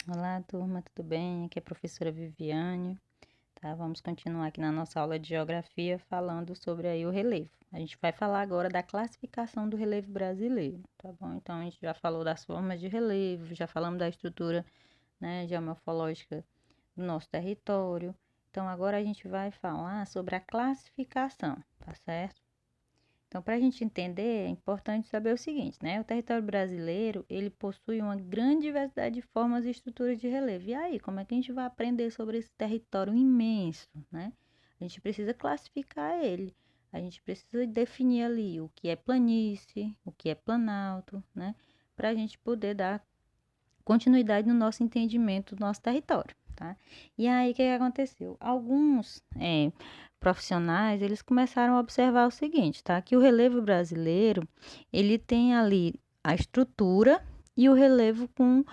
Olá, turma, tudo bem? Aqui é a professora Viviane, tá? Vamos continuar aqui na nossa aula de geografia falando sobre aí o relevo. A gente vai falar agora da classificação do relevo brasileiro, tá bom? Então, a gente já falou das formas de relevo, já falamos da estrutura, né, geomorfológica do nosso território. Então, agora a gente vai falar sobre a classificação, tá certo? Então, para a gente entender, é importante saber o seguinte, né? O território brasileiro, ele possui uma grande diversidade de formas e estruturas de relevo. E aí, como é que a gente vai aprender sobre esse território imenso, né? A gente precisa classificar ele. A gente precisa definir ali o que é planície, o que é planalto, né? Para a gente poder dar continuidade no nosso entendimento do nosso território, tá? E aí, o que aconteceu? Alguns profissionais, eles começaram a observar o seguinte, tá? Que o relevo brasileiro, ele tem ali a estrutura e o relevo com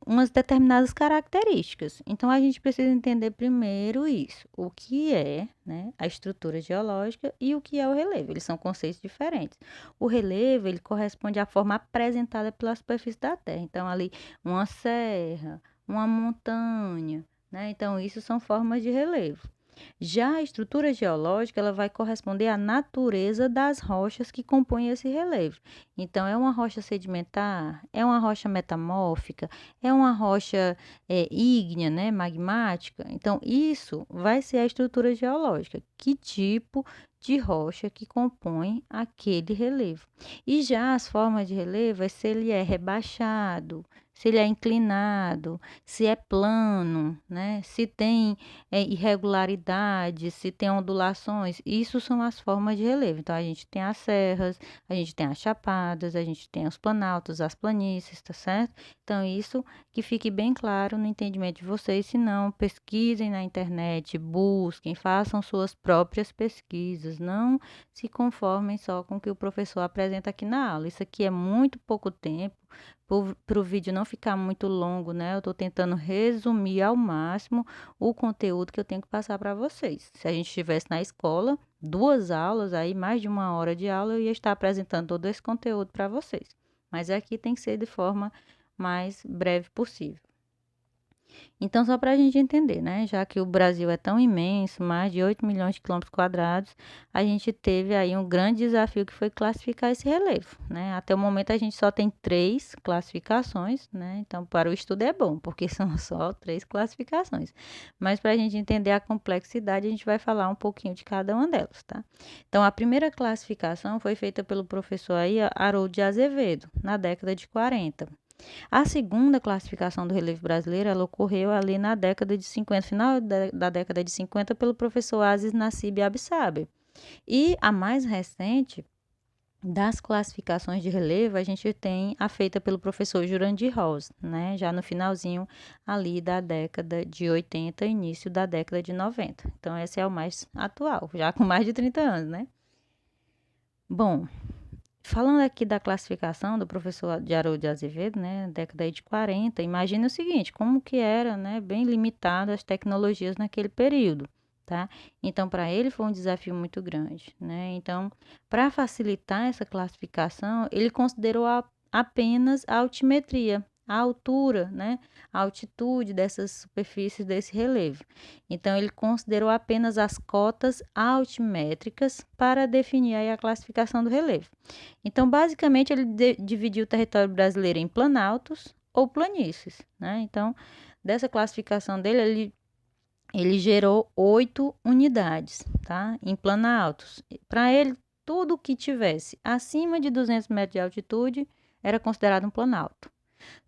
umas determinadas características. Então, a gente precisa entender primeiro isso, o que é, né, a estrutura geológica e o que é o relevo. Eles são conceitos diferentes. O relevo, ele corresponde à forma apresentada pela superfície da Terra. Então, ali, uma serra, uma montanha, né? Então, isso são formas de relevo. Já a estrutura geológica, ela vai corresponder à natureza das rochas que compõem esse relevo. Então, é uma rocha sedimentar, é uma rocha metamórfica, é uma rocha ígnea, né, magmática. Então, isso vai ser a estrutura geológica. Que tipo de rocha que compõe aquele relevo. E já as formas de relevo é se ele é rebaixado, se ele é inclinado, se é plano, né? Se tem irregularidades, se tem ondulações, isso são as formas de relevo. Então, a gente tem as serras, a gente tem as chapadas, a gente tem os planaltos, as planícies, tá certo? Então, isso que fique bem claro no entendimento de vocês, se não, pesquisem na internet, busquem, façam suas próprias pesquisas, não se conformem só com o que o professor apresenta aqui na aula. Isso aqui é muito pouco tempo, para o vídeo não ficar muito longo, né? Eu estou tentando resumir ao máximo o conteúdo que eu tenho que passar para vocês. Se a gente estivesse na escola, 2 aulas, aí mais de 1 hora de aula, eu ia estar apresentando todo esse conteúdo para vocês. Mas aqui tem que ser de forma mais breve possível. Então, só para a gente entender, né? Já que o Brasil é tão imenso, mais de 8 milhões de quilômetros quadrados, a gente teve aí um grande desafio que foi classificar esse relevo, né? Até o momento a gente só tem 3 classificações, né? Então, para o estudo é bom, porque são só 3 classificações. Mas para a gente entender a complexidade, a gente vai falar um pouquinho de cada uma delas, tá? Então, a primeira classificação foi feita pelo professor aí, Haroldo de Azevedo, na década de 40. A segunda classificação do relevo brasileiro, ela ocorreu ali na década de 50, final da década de 50, pelo professor Aziz Nassib Absaber. E a mais recente das classificações de relevo, a gente tem a feita pelo professor Jurandir Rosa, né? Já no finalzinho ali da década de 80, início da década de 90. Então, esse é o mais atual, já com mais de 30 anos, né? Bom, falando aqui da classificação do professor de Haroldo de Azevedo, né, década aí de 40, imagina o seguinte, como que era, né, bem limitado as tecnologias naquele período, tá? Então, para ele foi um desafio muito grande, né? Então, para facilitar essa classificação, ele considerou apenas a altimetria, a altura, né, a altitude dessas superfícies desse relevo. Então, ele considerou apenas as cotas altimétricas para definir aí a classificação do relevo. Então, basicamente, ele dividiu o território brasileiro em planaltos ou planícies, né? Então, dessa classificação dele, ele gerou 8 unidades, tá? Em planaltos. Para ele, tudo que tivesse acima de 200 metros de altitude era considerado um planalto.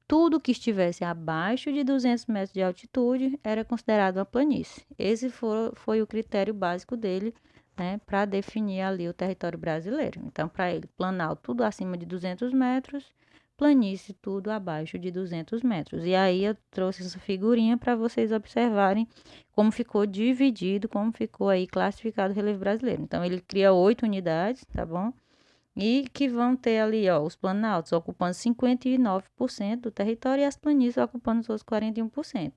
Tudo que estivesse abaixo de 200 metros de altitude era considerado uma planície. Esse foi o critério básico dele, né, para definir ali o território brasileiro. Então, para ele, planalto tudo acima de 200 metros, planície tudo abaixo de 200 metros. E aí eu trouxe essa figurinha para vocês observarem como ficou dividido, como ficou aí classificado o relevo brasileiro. Então, ele cria 8 unidades, tá bom? E que vão ter ali, ó, os planaltos ocupando 59% do território e as planícies ocupando os outros 41%.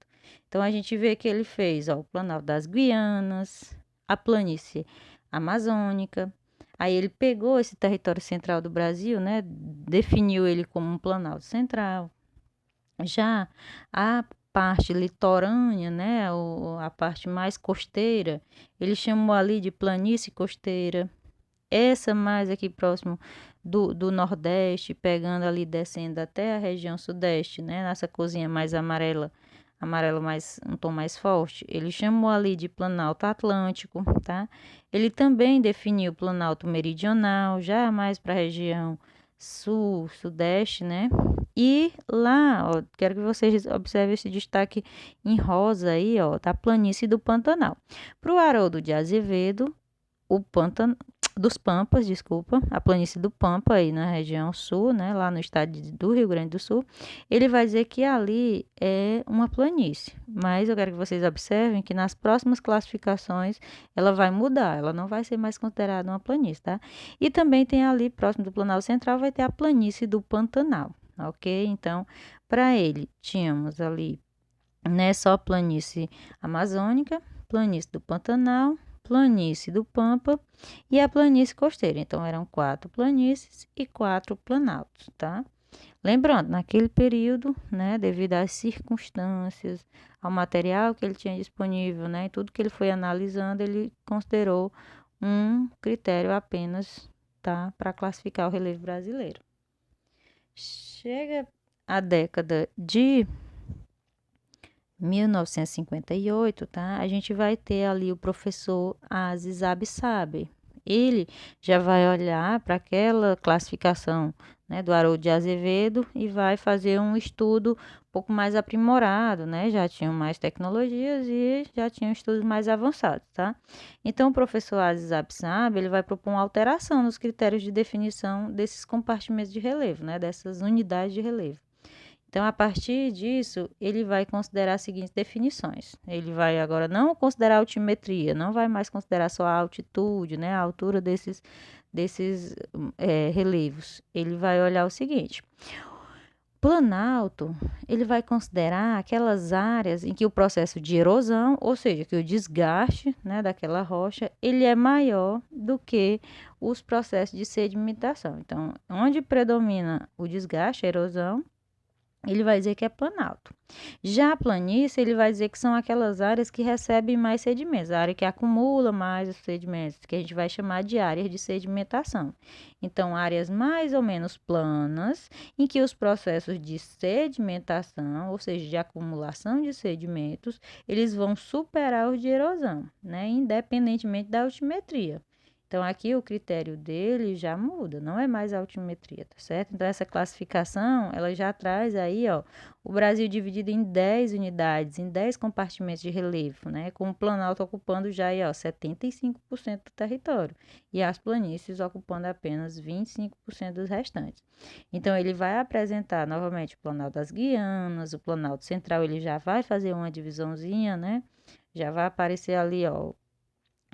Então, a gente vê que ele fez, ó, o Planalto das Guianas, a planície amazônica. Aí ele pegou esse território central do Brasil, né, definiu ele como um Planalto Central. Já a parte litorânea, né, a parte mais costeira, ele chamou ali de planície costeira. Essa mais aqui próximo do Nordeste, pegando ali, descendo até a região Sudeste, né, nessa cozinha mais amarela, amarelo mais, um tom mais forte, ele chamou ali de Planalto Atlântico, tá? Ele também definiu o Planalto Meridional, já mais para a região Sul, Sudeste, né? E lá, ó, quero que vocês observem esse destaque em rosa aí, ó, da planície do Pantanal. Para o Haroldo de Azevedo, o Pantanal dos Pampas, desculpa, a planície do Pampa aí na região sul, né, lá no estado do Rio Grande do Sul, ele vai dizer que ali é uma planície, mas eu quero que vocês observem que nas próximas classificações ela vai mudar, ela não vai ser mais considerada uma planície, tá? E também tem ali, próximo do Planalto Central, vai ter a planície do Pantanal, ok? Então, para ele, tínhamos ali, né, só planície amazônica, planície do Pantanal, planície do Pampa e a planície costeira. Então, eram 4 planícies e 4 planaltos, tá? Lembrando, naquele período, né, devido às circunstâncias, ao material que ele tinha disponível, né, e tudo que ele foi analisando, ele considerou um critério apenas, tá, para classificar o relevo brasileiro. Chega a década de 1958, tá? A gente vai ter ali o professor Aziz Absaber. Ele já vai olhar para aquela classificação, né, do Haroldo de Azevedo e vai fazer um estudo um pouco mais aprimorado, né? Já tinham mais tecnologias e já tinham estudos mais avançados, tá? Então, o professor Aziz Absaber, ele vai propor uma alteração nos critérios de definição desses compartimentos de relevo, né? Dessas unidades de relevo. Então, a partir disso, ele vai considerar as seguintes definições. Ele vai agora não considerar altimetria, não vai mais considerar só a altitude, né, a altura desses relevos. Ele vai olhar o seguinte: Planalto, ele vai considerar aquelas áreas em que o processo de erosão, ou seja, que o desgaste, né, daquela rocha, ele é maior do que os processos de sedimentação. Então, onde predomina o desgaste, a erosão, ele vai dizer que é planalto. Já a planície, ele vai dizer que são aquelas áreas que recebem mais sedimentos, a área que acumula mais os sedimentos, que a gente vai chamar de áreas de sedimentação. Então, áreas mais ou menos planas, em que os processos de sedimentação, ou seja, de acumulação de sedimentos, eles vão superar os de erosão, né, independentemente da altimetria. Então, aqui o critério dele já muda, não é mais altimetria, tá certo? Então, essa classificação, ela já traz aí, ó, o Brasil dividido em 10 unidades, em 10 compartimentos de relevo, né? Com o Planalto ocupando já aí, ó, 75% do território e as planícies ocupando apenas 25% dos restantes. Então, ele vai apresentar novamente o Planalto das Guianas, o Planalto Central, ele já vai fazer uma divisãozinha, né? Já vai aparecer ali, ó,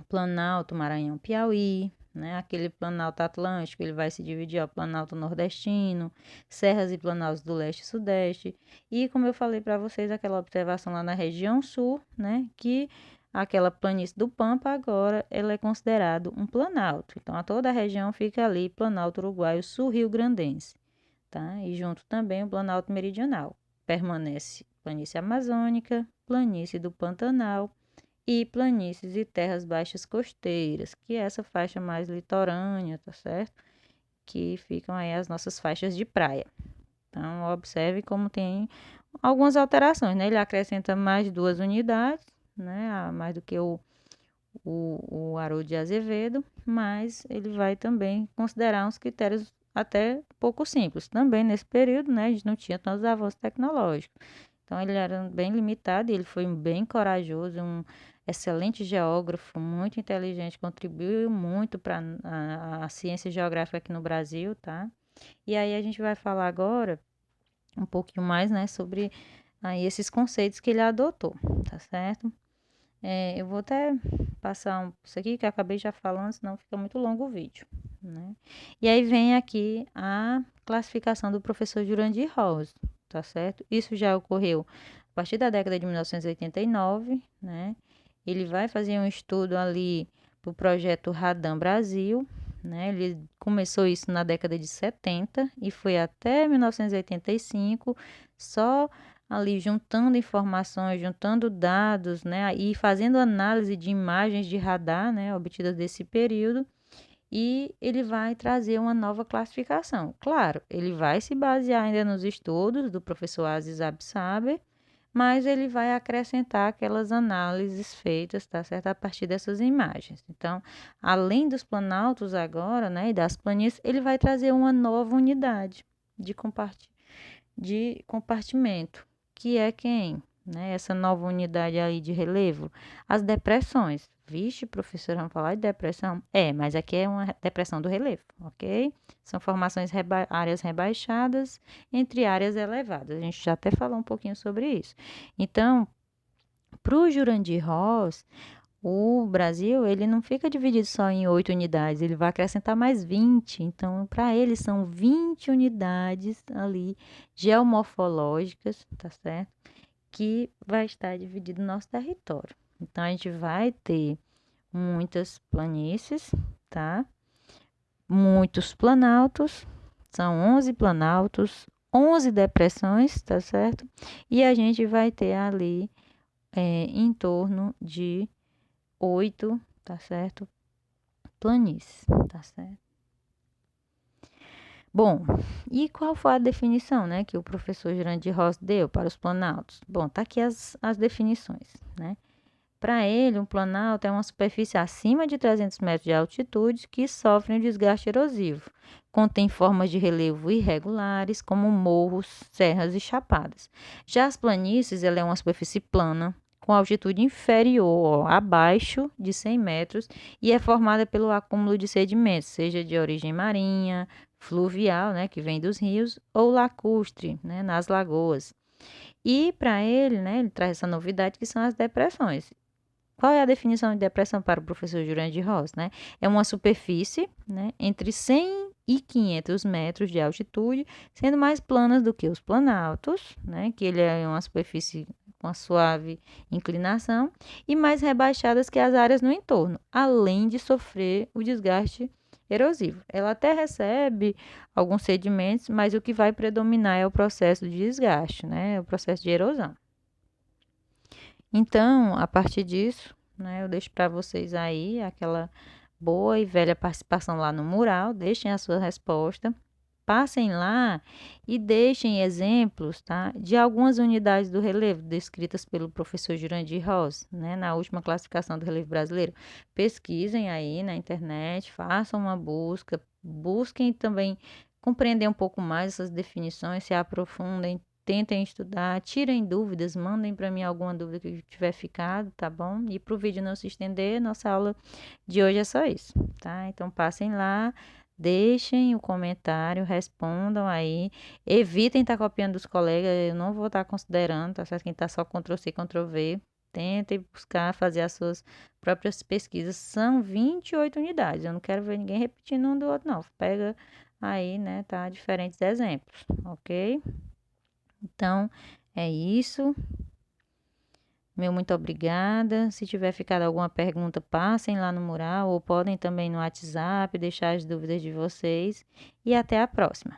Planalto, Maranhão, Piauí, né? Aquele Planalto Atlântico, ele vai se dividir, ó, Planalto Nordestino, Serras e Planaltos do Leste e Sudeste. E como eu falei para vocês, aquela observação lá na região sul, né? Que aquela planície do Pampa agora ela é considerado um planalto. Então, a toda a região fica ali Planalto Uruguaio Sul-Rio-Grandense, tá? E junto também o Planalto Meridional. Permanece planície amazônica, planície do Pantanal, e planícies e terras baixas costeiras, que é essa faixa mais litorânea, tá certo? Que ficam aí as nossas faixas de praia. Então, observe como tem algumas alterações, né? Ele acrescenta mais 2 unidades, né? Mais do que o Haroldo de Azevedo, mas ele vai também considerar uns critérios até pouco simples. Também nesse período, né? A gente não tinha tantos avanços tecnológicos. Então, ele era bem limitado e ele foi bem corajoso, um excelente geógrafo, muito inteligente, contribuiu muito para a ciência geográfica aqui no Brasil, tá? E aí a gente vai falar agora um pouquinho mais, né, sobre aí esses conceitos que ele adotou, tá certo? Eu vou até passar isso aqui que eu acabei já falando, senão fica muito longo o vídeo, né? E aí vem aqui a classificação do professor Jurandir Rosa, tá certo? Isso já ocorreu a partir da década de 1989, né? Ele vai fazer um estudo ali para o projeto Radam Brasil, né? Ele começou isso na década de 70 e foi até 1985, só ali juntando informações, juntando dados, né, e fazendo análise de imagens de radar, né, obtidas desse período, e ele vai trazer uma nova classificação. Claro, ele vai se basear ainda nos estudos do professor Aziz Absaber, mas ele vai acrescentar aquelas análises feitas, tá certo? A partir dessas imagens. Então, além dos planaltos agora, né, e das planícies, ele vai trazer uma nova unidade de compartimento, que é quem? Né? Essa nova unidade aí de relevo, as depressões. Vixe, professora, vamos falar de depressão? Mas aqui é uma depressão do relevo, ok? São formações áreas rebaixadas entre áreas elevadas. A gente já até falou um pouquinho sobre isso. Então, para o Jurandir Ross, o Brasil, ele não fica dividido só em 8 unidades, ele vai acrescentar mais 20. Então, para ele, são 20 unidades ali geomorfológicas, tá certo? Que vai estar dividido no nosso território. Então, a gente vai ter muitas planícies, tá? Muitos planaltos, são 11 planaltos, 11 depressões, tá certo? E a gente vai ter ali em torno de 8, tá certo? Planícies, tá certo? Bom, e qual foi a definição, né, que o professor Jurandir Ross deu para os planaltos? Bom, tá aqui as definições, né? Para ele, um planalto é uma superfície acima de 300 metros de altitude que sofre um desgaste erosivo. Contém formas de relevo irregulares, como morros, serras e chapadas. Já as planícies, ela é uma superfície plana, com altitude inferior, abaixo de 100 metros, e é formada pelo acúmulo de sedimentos, seja de origem marinha, fluvial, né, que vem dos rios, ou lacustre, né, nas lagoas. E para ele, né, ele traz essa novidade que são as depressões. Qual é a definição de depressão para o professor Jurandir Ross, né? É uma superfície, né, entre 100 e 500 metros de altitude, sendo mais planas do que os planaltos, né, que ele é uma superfície com uma suave inclinação, e mais rebaixadas que as áreas no entorno, além de sofrer o desgaste erosivo. Ela até recebe alguns sedimentos, mas o que vai predominar é o processo de desgaste, né, o processo de erosão. Então, a partir disso, né, eu deixo para vocês aí aquela boa e velha participação lá no mural. Deixem a sua resposta. Passem lá e deixem exemplos, tá, de algumas unidades do relevo descritas pelo professor Jurandir Ross, né, na última classificação do relevo brasileiro. Pesquisem aí na internet, façam uma busca, busquem também compreender um pouco mais essas definições, se aprofundem, tentem estudar, tirem dúvidas, mandem para mim alguma dúvida que tiver ficado, tá bom? E para o vídeo não se estender, nossa aula de hoje é só isso, tá? Então passem lá, deixem o comentário, respondam aí, evitem estar copiando dos colegas, eu não vou estar considerando, tá certo? Quem está só Ctrl+C, Ctrl+V, tentem buscar fazer as suas próprias pesquisas. São 28 unidades, eu não quero ver ninguém repetindo um do outro, não. Pega aí, né, tá? Diferentes exemplos, ok? Então, é isso. Meu muito obrigada. Se tiver ficado alguma pergunta, passem lá no mural ou podem também no WhatsApp deixar as dúvidas de vocês. E até a próxima.